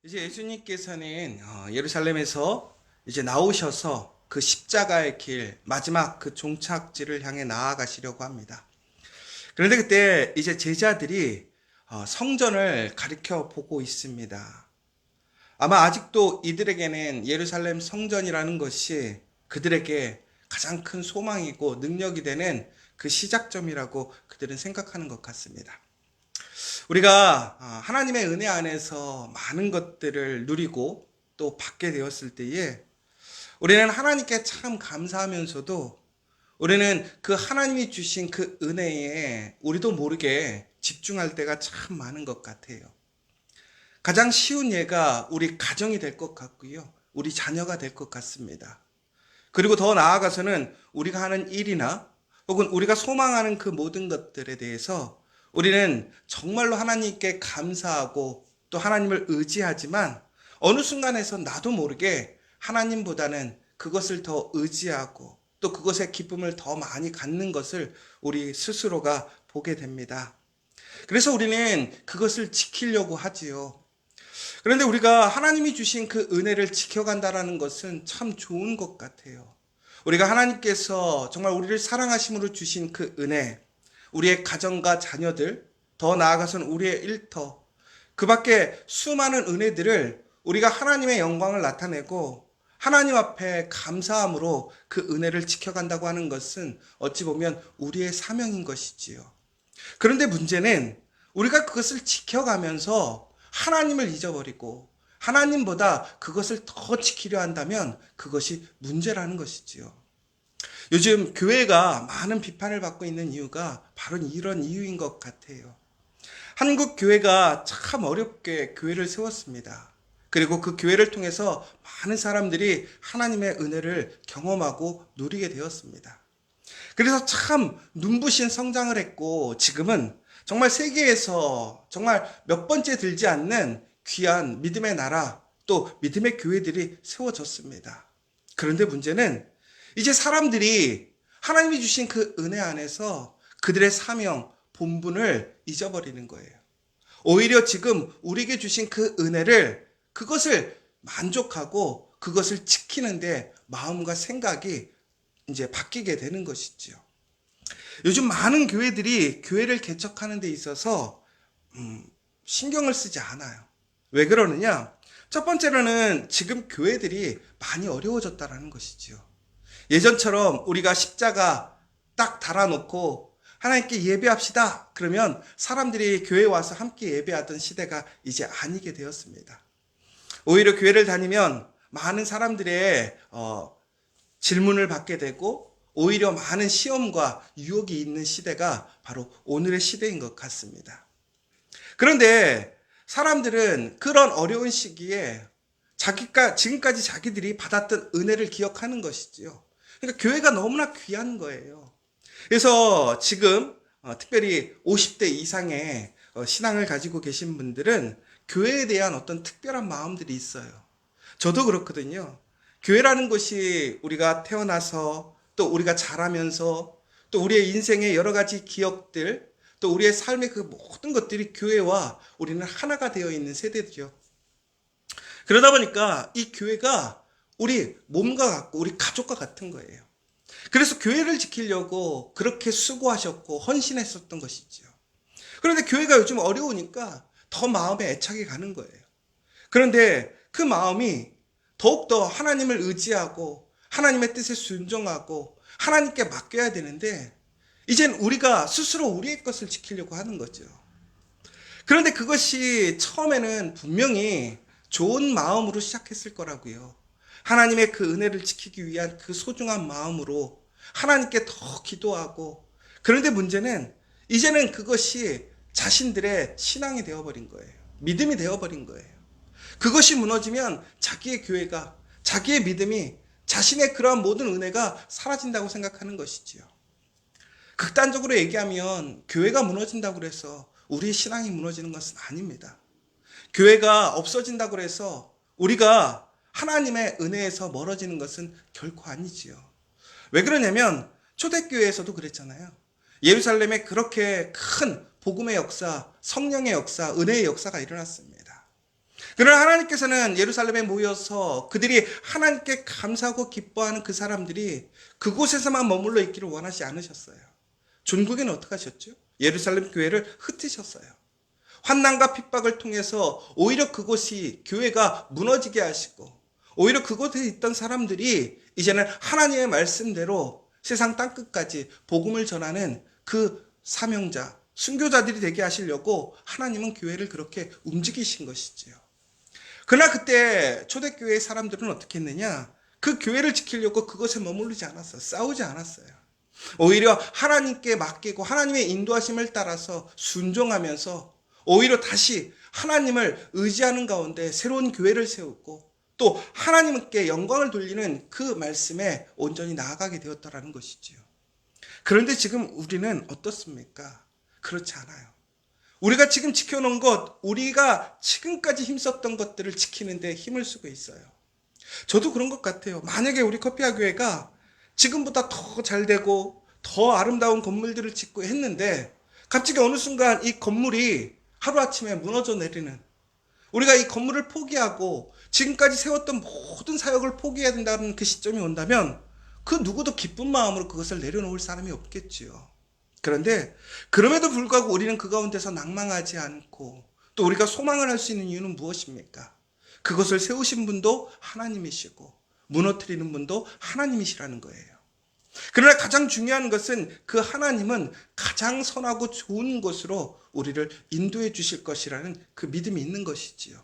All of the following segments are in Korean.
이제 예수님께서는 예루살렘에서 이제 나오셔서 그 십자가의 길, 마지막 그 종착지를 향해 나아가시려고 합니다. 그런데 그때 이제 제자들이 성전을 가리켜 보고 있습니다. 아마 아직도 이들에게는 예루살렘 성전이라는 것이 그들에게 가장 큰 소망이고 능력이 되는 그 시작점이라고 그들은 생각하는 것 같습니다. 우리가 하나님의 은혜 안에서 많은 것들을 누리고 또 받게 되었을 때에 우리는 하나님께 참 감사하면서도 우리는 그 하나님이 주신 그 은혜에 우리도 모르게 집중할 때가 참 많은 것 같아요. 가장 쉬운 예가 우리 가정이 될 것 같고요. 우리 자녀가 될 것 같습니다. 그리고 더 나아가서는 우리가 하는 일이나 혹은 우리가 소망하는 그 모든 것들에 대해서 우리는 정말로 하나님께 감사하고 또 하나님을 의지하지만 어느 순간에서 나도 모르게 하나님보다는 그것을 더 의지하고 또 그것의 기쁨을 더 많이 갖는 것을 우리 스스로가 보게 됩니다. 그래서 우리는 그것을 지키려고 하지요. 그런데 우리가 하나님이 주신 그 은혜를 지켜간다라는 것은 참 좋은 것 같아요. 우리가 하나님께서 정말 우리를 사랑하심으로 주신 그 은혜, 우리의 가정과 자녀들, 더 나아가서는 우리의 일터, 그 밖에 수많은 은혜들을 우리가 하나님의 영광을 나타내고 하나님 앞에 감사함으로 그 은혜를 지켜간다고 하는 것은 어찌 보면 우리의 사명인 것이지요. 그런데 문제는 우리가 그것을 지켜가면서 하나님을 잊어버리고 하나님보다 그것을 더 지키려 한다면 그것이 문제라는 것이지요. 요즘 교회가 많은 비판을 받고 있는 이유가 바로 이런 이유인 것 같아요. 한국 교회가 참 어렵게 교회를 세웠습니다. 그리고 그 교회를 통해서 많은 사람들이 하나님의 은혜를 경험하고 누리게 되었습니다. 그래서 참 눈부신 성장을 했고 지금은 정말 세계에서 정말 몇 번째 들지 않는 귀한 믿음의 나라 또 믿음의 교회들이 세워졌습니다. 그런데 문제는 이제 사람들이 하나님이 주신 그 은혜 안에서 그들의 사명, 본분을 잊어버리는 거예요. 오히려 지금 우리에게 주신 그 은혜를 그것을 만족하고 그것을 지키는데 마음과 생각이 이제 바뀌게 되는 것이지요. 요즘 많은 교회들이 교회를 개척하는 데 있어서 신경을 쓰지 않아요. 왜 그러느냐? 첫 번째로는 지금 교회들이 많이 어려워졌다는 것이지요. 예전처럼 우리가 십자가 딱 달아놓고 하나님께 예배합시다. 그러면 사람들이 교회에 와서 함께 예배하던 시대가 이제 아니게 되었습니다. 오히려 교회를 다니면 많은 사람들의 질문을 받게 되고 오히려 많은 시험과 유혹이 있는 시대가 바로 오늘의 시대인 것 같습니다. 그런데 사람들은 그런 어려운 시기에 지금까지 자기들이 받았던 은혜를 기억하는 것이지요. 그러니까 교회가 너무나 귀한 거예요. 그래서 지금 특별히 50대 이상의 신앙을 가지고 계신 분들은 교회에 대한 어떤 특별한 마음들이 있어요. 저도 그렇거든요. 교회라는 것이 우리가 태어나서 또 우리가 자라면서 또 우리의 인생의 여러 가지 기억들 또 우리의 삶의 그 모든 것들이 교회와 우리는 하나가 되어 있는 세대죠. 그러다 보니까 이 교회가 우리 몸과 같고 우리 가족과 같은 거예요. 그래서 교회를 지키려고 그렇게 수고하셨고 헌신했었던 것이죠. 그런데 교회가 요즘 어려우니까 더 마음에 애착이 가는 거예요. 그런데 그 마음이 더욱더 하나님을 의지하고 하나님의 뜻에 순종하고 하나님께 맡겨야 되는데 이젠 우리가 스스로 우리의 것을 지키려고 하는 거죠. 그런데 그것이 처음에는 분명히 좋은 마음으로 시작했을 거라고요. 하나님의 그 은혜를 지키기 위한 그 소중한 마음으로 하나님께 더 기도하고 그런데 문제는 이제는 그것이 자신들의 신앙이 되어버린 거예요. 믿음이 되어버린 거예요. 그것이 무너지면 자기의 교회가 자기의 믿음이 자신의 그러한 모든 은혜가 사라진다고 생각하는 것이지요. 극단적으로 얘기하면 교회가 무너진다고 해서 우리의 신앙이 무너지는 것은 아닙니다. 교회가 없어진다고 해서 우리가 하나님의 은혜에서 멀어지는 것은 결코 아니지요. 왜 그러냐면 초대교회에서도 그랬잖아요. 예루살렘에 그렇게 큰 복음의 역사, 성령의 역사, 은혜의 역사가 일어났습니다. 그러나 하나님께서는 예루살렘에 모여서 그들이 하나님께 감사하고 기뻐하는 그 사람들이 그곳에서만 머물러 있기를 원하지 않으셨어요. 종국에는 어떻게 하셨죠? 예루살렘 교회를 흩으셨어요. 환난과 핍박을 통해서 오히려 그곳이 교회가 무너지게 하시고, 오히려 그곳에 있던 사람들이 이제는 하나님의 말씀대로 세상 땅끝까지 복음을 전하는 그 사명자, 순교자들이 되게 하시려고 하나님은 교회를 그렇게 움직이신 것이지요. 그러나 그때 초대교회의 사람들은 어떻게 했느냐? 그 교회를 지키려고 그것에 머무르지 않았어요. 싸우지 않았어요. 오히려 하나님께 맡기고 하나님의 인도하심을 따라서 순종하면서 오히려 다시 하나님을 의지하는 가운데 새로운 교회를 세우고 또 하나님께 영광을 돌리는 그 말씀에 온전히 나아가게 되었다라는 것이지요. 그런데 지금 우리는 어떻습니까? 그렇지 않아요. 우리가 지금 지켜놓은 것, 우리가 지금까지 힘썼던 것들을 지키는데 힘을 쓰고 있어요. 저도 그런 것 같아요. 만약에 우리 커피아 교회가 지금보다 더 잘되고 더 아름다운 건물들을 짓고 했는데 갑자기 어느 순간 이 건물이 하루아침에 무너져 내리는, 우리가 이 건물을 포기하고 지금까지 세웠던 모든 사역을 포기해야 된다는 그 시점이 온다면 그 누구도 기쁜 마음으로 그것을 내려놓을 사람이 없겠지요. 그런데 그럼에도 불구하고 우리는 그 가운데서 낭망하지 않고 또 우리가 소망을 할 수 있는 이유는 무엇입니까? 그것을 세우신 분도 하나님이시고 무너뜨리는 분도 하나님이시라는 거예요. 그러나 가장 중요한 것은 그 하나님은 가장 선하고 좋은 곳으로 우리를 인도해 주실 것이라는 그 믿음이 있는 것이지요.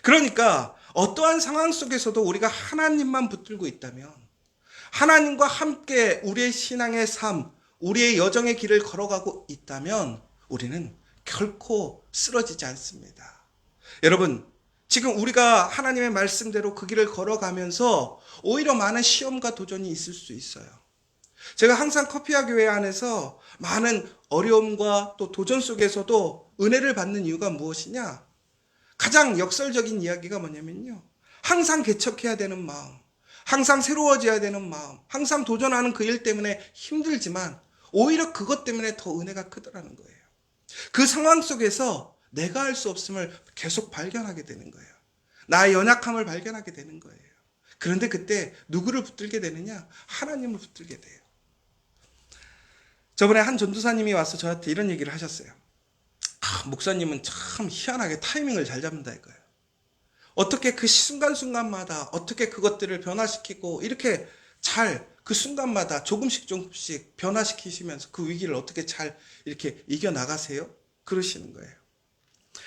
그러니까 어떠한 상황 속에서도 우리가 하나님만 붙들고 있다면, 하나님과 함께 우리의 신앙의 삶, 우리의 여정의 길을 걸어가고 있다면 우리는 결코 쓰러지지 않습니다. 여러분, 지금 우리가 하나님의 말씀대로 그 길을 걸어가면서 오히려 많은 시험과 도전이 있을 수 있어요. 제가 항상 커피아 교회 안에서 많은 어려움과 또 도전 속에서도 은혜를 받는 이유가 무엇이냐? 가장 역설적인 이야기가 뭐냐면요, 항상 개척해야 되는 마음, 항상 새로워져야 되는 마음, 항상 도전하는 그 일 때문에 힘들지만 오히려 그것 때문에 더 은혜가 크더라는 거예요. 그 상황 속에서 내가 할 수 없음을 계속 발견하게 되는 거예요. 나의 연약함을 발견하게 되는 거예요. 그런데 그때 누구를 붙들게 되느냐? 하나님을 붙들게 돼요. 저번에 한 전도사님이 와서 저한테 이런 얘기를 하셨어요. 목사님은 참 희한하게 타이밍을 잘 잡는다 이거예요. 어떻게 그 순간순간마다 어떻게 그것들을 변화시키고 이렇게 잘 그 순간마다 조금씩 변화시키시면서 그 위기를 어떻게 잘 이렇게 이겨나가세요? 그러시는 거예요.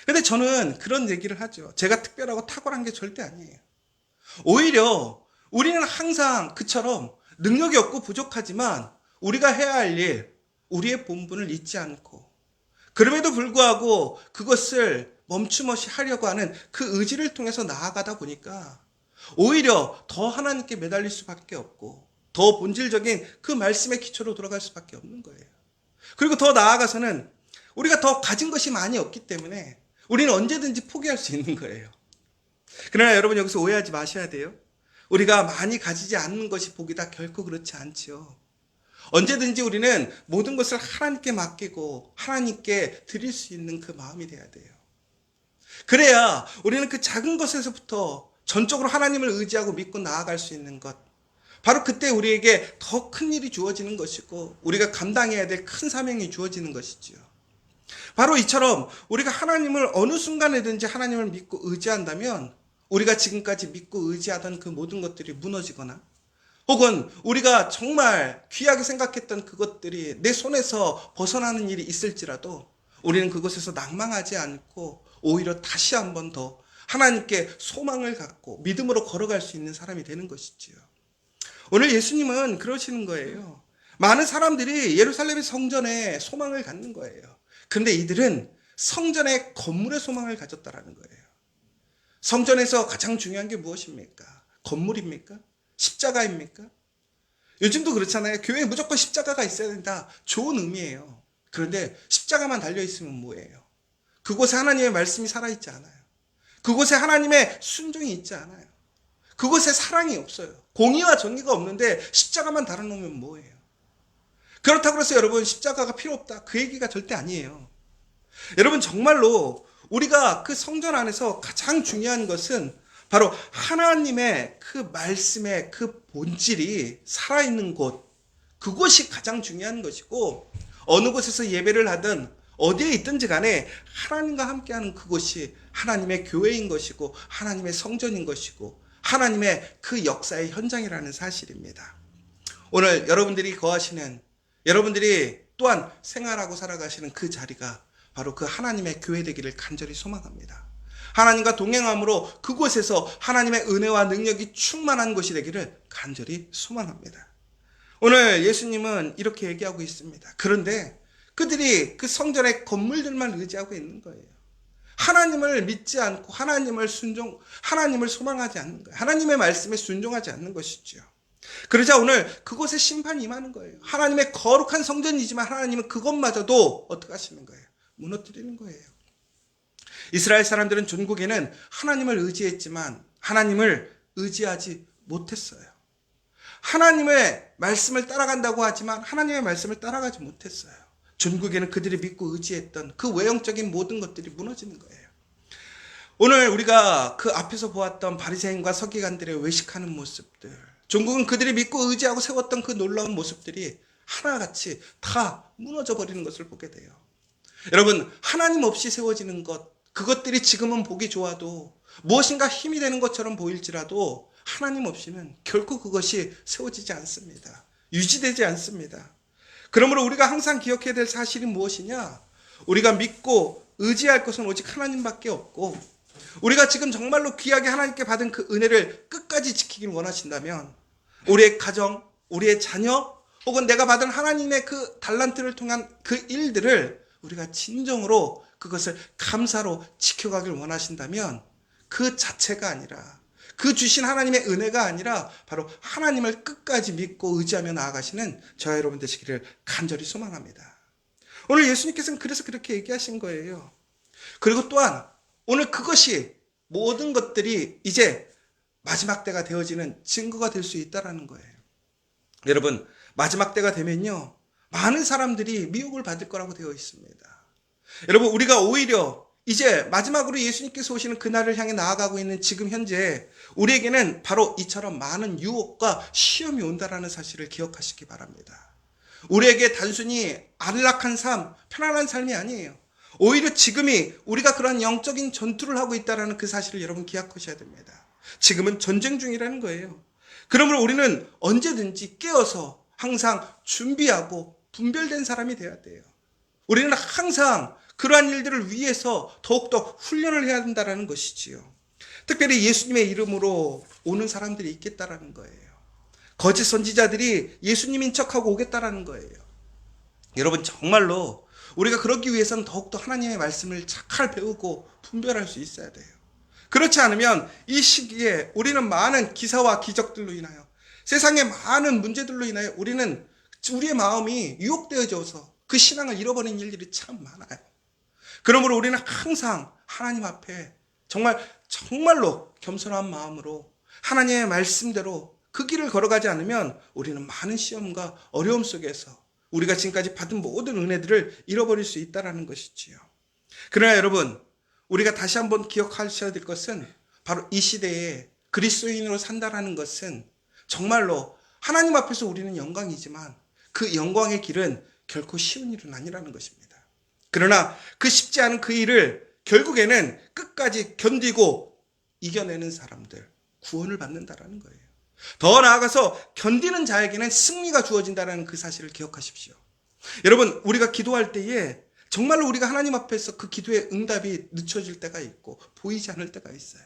근데 저는 그런 얘기를 하죠. 제가 특별하고 탁월한 게 절대 아니에요. 오히려 우리는 항상 그처럼 능력이 없고 부족하지만 우리가 해야 할 일, 우리의 본분을 잊지 않고 그럼에도 불구하고 그것을 멈춤없이 하려고 하는 그 의지를 통해서 나아가다 보니까 오히려 더 하나님께 매달릴 수밖에 없고 더 본질적인 그 말씀의 기초로 돌아갈 수밖에 없는 거예요. 그리고 더 나아가서는 우리가 더 가진 것이 많이 없기 때문에 우리는 언제든지 포기할 수 있는 거예요. 그러나 여러분 여기서 오해하지 마셔야 돼요. 우리가 많이 가지지 않는 것이 복이다, 결코 그렇지 않지요. 언제든지 우리는 모든 것을 하나님께 맡기고 하나님께 드릴 수 있는 그 마음이 돼야 돼요. 그래야 우리는 그 작은 것에서부터 전적으로 하나님을 의지하고 믿고 나아갈 수 있는 것, 바로 그때 우리에게 더 큰 일이 주어지는 것이고 우리가 감당해야 될 큰 사명이 주어지는 것이지요. 바로 이처럼 우리가 하나님을 어느 순간에든지 하나님을 믿고 의지한다면 우리가 지금까지 믿고 의지하던 그 모든 것들이 무너지거나 혹은 우리가 정말 귀하게 생각했던 그것들이 내 손에서 벗어나는 일이 있을지라도 우리는 그것에서 낭망하지 않고 오히려 다시 한 번 더 하나님께 소망을 갖고 믿음으로 걸어갈 수 있는 사람이 되는 것이지요. 오늘 예수님은 그러시는 거예요. 많은 사람들이 예루살렘의 성전에 소망을 갖는 거예요. 그런데 이들은 성전의 건물에 소망을 가졌다라는 거예요. 성전에서 가장 중요한 게 무엇입니까? 건물입니까? 십자가입니까? 요즘도 그렇잖아요. 교회에 무조건 십자가가 있어야 된다. 좋은 의미예요. 그런데 십자가만 달려있으면 뭐예요? 그곳에 하나님의 말씀이 살아있지 않아요. 그곳에 하나님의 순종이 있지 않아요. 그곳에 사랑이 없어요. 공의와 정의가 없는데 십자가만 달아놓으면 뭐예요? 그렇다고 해서 여러분 십자가가 필요 없다, 그 얘기가 절대 아니에요. 여러분 정말로 우리가 그 성전 안에서 가장 중요한 것은 바로 하나님의 그 말씀의 그 본질이 살아있는 곳, 그곳이 가장 중요한 것이고, 어느 곳에서 예배를 하든 어디에 있든지 간에 하나님과 함께하는 그곳이 하나님의 교회인 것이고 하나님의 성전인 것이고 하나님의 그 역사의 현장이라는 사실입니다. 오늘 여러분들이 거하시는, 여러분들이 또한 생활하고 살아가시는 그 자리가 바로 그 하나님의 교회 되기를 간절히 소망합니다. 하나님과 동행함으로 그곳에서 하나님의 은혜와 능력이 충만한 곳이 되기를 간절히 소망합니다. 오늘 예수님은 이렇게 얘기하고 있습니다. 그런데 그들이 그 성전의 건물들만 의지하고 있는 거예요. 하나님을 믿지 않고 하나님을 소망하지 않는 거예요. 하나님의 말씀에 순종하지 않는 것이죠. 그러자 오늘 그곳에 심판이 임하는 거예요. 하나님의 거룩한 성전이지만 하나님은 그것마저도 어떻게 하시는 거예요? 무너뜨리는 거예요. 이스라엘 사람들은 전국에는 하나님을 의지했지만 하나님을 의지하지 못했어요. 하나님의 말씀을 따라간다고 하지만 하나님의 말씀을 따라가지 못했어요. 전국에는 그들이 믿고 의지했던 그 외형적인 모든 것들이 무너지는 거예요. 오늘 우리가 그 앞에서 보았던 바리새인과 서기관들의 외식하는 모습들, 전국은 그들이 믿고 의지하고 세웠던 그 놀라운 모습들이 하나같이 다 무너져 버리는 것을 보게 돼요. 여러분, 하나님 없이 세워지는 것, 그것들이 지금은 보기 좋아도 무엇인가 힘이 되는 것처럼 보일지라도 하나님 없이는 결코 그것이 세워지지 않습니다. 유지되지 않습니다. 그러므로 우리가 항상 기억해야 될 사실이 무엇이냐? 우리가 믿고 의지할 것은 오직 하나님밖에 없고, 우리가 지금 정말로 귀하게 하나님께 받은 그 은혜를 끝까지 지키길 원하신다면 우리의 가정, 우리의 자녀, 혹은 내가 받은 하나님의 그 달란트를 통한 그 일들을 우리가 진정으로 그것을 감사로 지켜가길 원하신다면 그 자체가 아니라, 그 주신 하나님의 은혜가 아니라 바로 하나님을 끝까지 믿고 의지하며 나아가시는 저와 여러분 되시기를 간절히 소망합니다. 오늘 예수님께서는 그래서 그렇게 얘기하신 거예요. 그리고 또한 오늘 그것이 모든 것들이 이제 마지막 때가 되어지는 증거가 될 수 있다는 거예요. 여러분, 마지막 때가 되면요, 많은 사람들이 미혹을 받을 거라고 되어 있습니다. 여러분, 우리가 오히려 이제 마지막으로 예수님께서 오시는 그날을 향해 나아가고 있는 지금 현재 우리에게는 바로 이처럼 많은 유혹과 시험이 온다라는 사실을 기억하시기 바랍니다. 우리에게 단순히 안락한 삶, 편안한 삶이 아니에요. 오히려 지금이 우리가 그런 영적인 전투를 하고 있다는 그 사실을 여러분 기억하셔야 됩니다. 지금은 전쟁 중이라는 거예요. 그러므로 우리는 언제든지 깨어서 항상 준비하고 분별된 사람이 되어야 돼요. 우리는 항상 그러한 일들을 위해서 더욱더 훈련을 해야 된다는 것이지요. 특별히 예수님의 이름으로 오는 사람들이 있겠다라는 거예요. 거짓 선지자들이 예수님인 척하고 오겠다라는 거예요. 여러분, 정말로 우리가 그러기 위해서는 더욱더 하나님의 말씀을 잘 배우고 분별할 수 있어야 돼요. 그렇지 않으면 이 시기에 우리는 많은 기사와 기적들로 인하여, 세상의 많은 문제들로 인하여 우리의 마음이 유혹되어져서 그 신앙을 잃어버리는 일들이 참 많아요. 그러므로 우리는 항상 하나님 앞에 정말로 겸손한 마음으로 하나님의 말씀대로 그 길을 걸어가지 않으면 우리는 많은 시험과 어려움 속에서 우리가 지금까지 받은 모든 은혜들을 잃어버릴 수 있다는 것이지요. 그러나 여러분, 우리가 다시 한번 기억하셔야 될 것은 바로 이 시대에 그리스도인으로 산다라는 것은 정말로 하나님 앞에서 우리는 영광이지만 그 영광의 길은 결코 쉬운 일은 아니라는 것입니다. 그러나 그 쉽지 않은 그 일을 결국에는 끝까지 견디고 이겨내는 사람들, 구원을 받는다라는 거예요. 더 나아가서 견디는 자에게는 승리가 주어진다는 그 사실을 기억하십시오. 여러분, 우리가 기도할 때에 정말로 우리가 하나님 앞에서 그 기도의 응답이 늦춰질 때가 있고 보이지 않을 때가 있어요.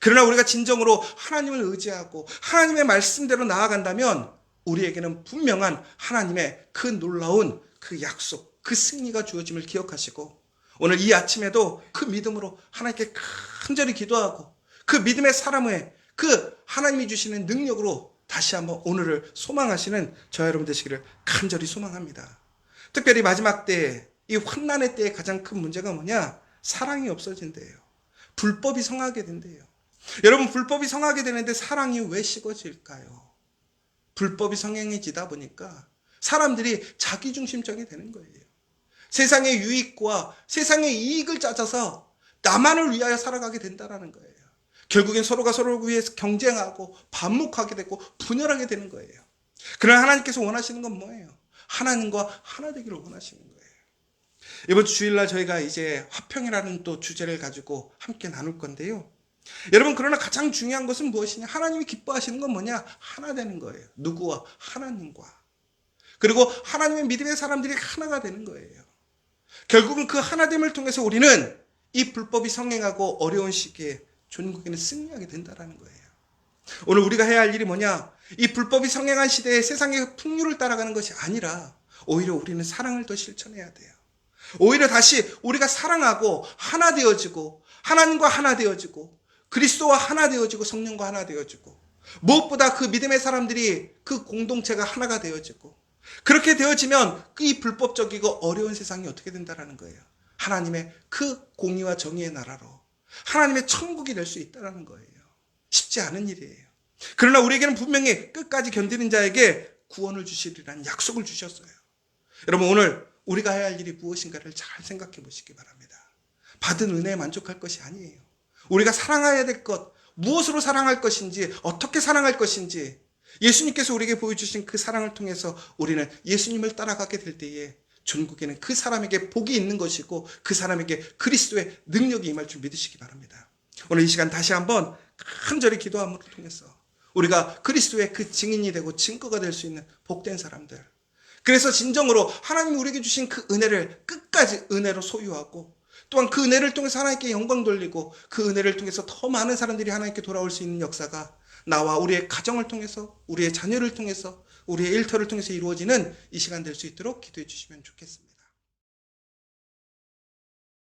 그러나 우리가 진정으로 하나님을 의지하고 하나님의 말씀대로 나아간다면 우리에게는 분명한 하나님의 그 놀라운 그 약속, 그 승리가 주어짐을 기억하시고 오늘 이 아침에도 그 믿음으로 하나님께 간절히 기도하고 그 믿음의 사람의 그 하나님이 주시는 능력으로 다시 한번 오늘을 소망하시는 저와 여러분 되시기를 간절히 소망합니다. 특별히 마지막 때에, 이 환난의 때의 가장 큰 문제가 뭐냐? 사랑이 없어진대요. 불법이 성하게 된대요. 여러분, 불법이 성하게 되는데 사랑이 왜 식어질까요? 불법이 성행해지다 보니까 사람들이 자기중심적이 되는 거예요. 세상의 유익과 세상의 이익을 찾아서 나만을 위하여 살아가게 된다라는 거예요. 결국엔 서로가 서로를 위해서 경쟁하고 반목하게 되고 분열하게 되는 거예요. 그러나 하나님께서 원하시는 건 뭐예요? 하나님과 하나 되기를 원하시는 거예요. 이번 주 주일날 저희가 이제 화평이라는 또 주제를 가지고 함께 나눌 건데요. 여러분, 그러나 가장 중요한 것은 무엇이냐? 하나님이 기뻐하시는 건 뭐냐? 하나 되는 거예요. 누구와? 하나님과. 그리고 하나님의 믿음의 사람들이 하나가 되는 거예요. 결국은 그 하나됨을 통해서 우리는 이 불법이 성행하고 어려운 시기에 전국에는 승리하게 된다는 거예요. 오늘 우리가 해야 할 일이 뭐냐? 이 불법이 성행한 시대에 세상의 풍류를 따라가는 것이 아니라 오히려 우리는 사랑을 더 실천해야 돼요. 오히려 다시 우리가 사랑하고 하나 되어지고 하나님과 하나 되어지고 그리스도와 하나 되어지고 성령과 하나 되어지고 무엇보다 그 믿음의 사람들이 그 공동체가 하나가 되어지고 그렇게 되어지면 이 불법적이고 어려운 세상이 어떻게 된다는 거예요. 하나님의 그 공의와 정의의 나라로 하나님의 천국이 될 수 있다는 거예요. 쉽지 않은 일이에요. 그러나 우리에게는 분명히 끝까지 견디는 자에게 구원을 주시리라는 약속을 주셨어요. 여러분, 오늘 우리가 해야 할 일이 무엇인가를 잘 생각해 보시기 바랍니다. 받은 은혜에 만족할 것이 아니에요. 우리가 사랑해야 될 것, 무엇으로 사랑할 것인지, 어떻게 사랑할 것인지 예수님께서 우리에게 보여주신 그 사랑을 통해서 우리는 예수님을 따라가게 될 때에 전국에는 그 사람에게 복이 있는 것이고 그 사람에게 그리스도의 능력이 임할 줄 믿으시기 바랍니다. 오늘 이 시간 다시 한번 간절히 기도함으로 통해서 우리가 그리스도의 그 증인이 되고 증거가 될 수 있는 복된 사람들, 그래서 진정으로 하나님이 우리에게 주신 그 은혜를 끝까지 은혜로 소유하고 또한 그 은혜를 통해서 하나님께 영광 돌리고 그 은혜를 통해서 더 많은 사람들이 하나님께 돌아올 수 있는 역사가 나와 우리의 가정을 통해서 우리의 자녀를 통해서 우리의 일터를 통해서 이루어지는 이 시간 될 수 있도록 기도해 주시면 좋겠습니다.